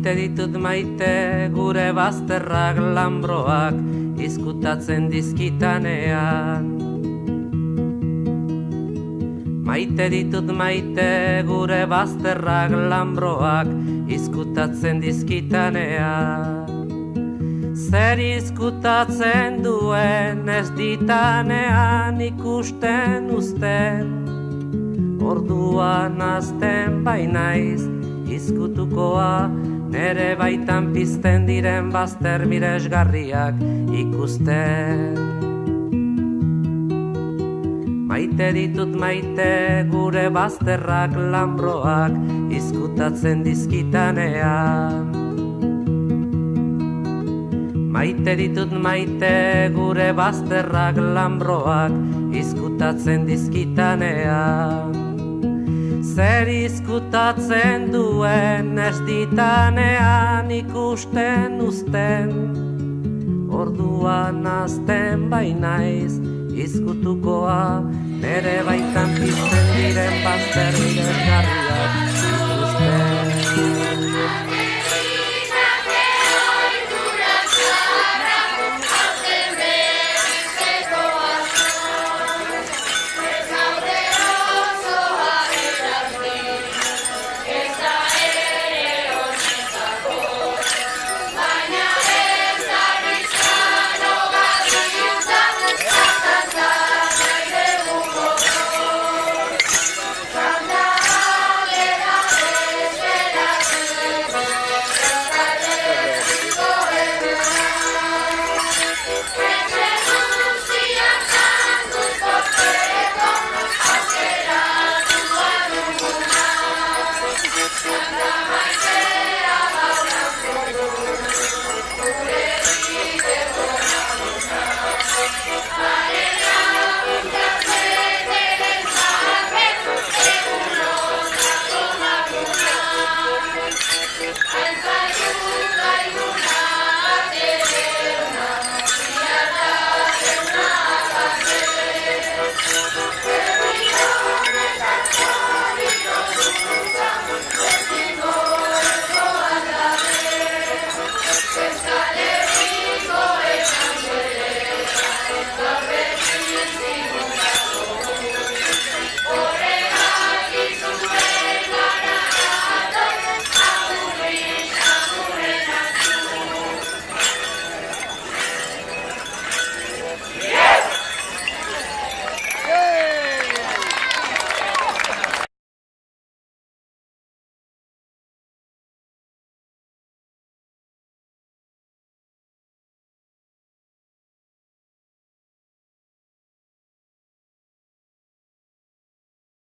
Maite ditut maite gure bazterrak lambroak izkutatzen dizkitanean. Maite ditut maite gure bazterrak lambroak izkutatzen dizkitanean. Zer izkutatzen duen ez ditanean ikusten uzten, orduan azten bainaiz izkutukoa, nere baitan pizten diren bazter miresgarriak ikusten. Maite ditut maite gure bazterrak lambroak izkutatzen dizkitanean. Maite ditut maite gure bazterrak lambroak izkutatzen dizkitanean. Zer izkutatzen duen ez ditanean ikusten uzten, orduan azten bainaiz izkutukoa, nere baitan pizten diren bazter miresgarriak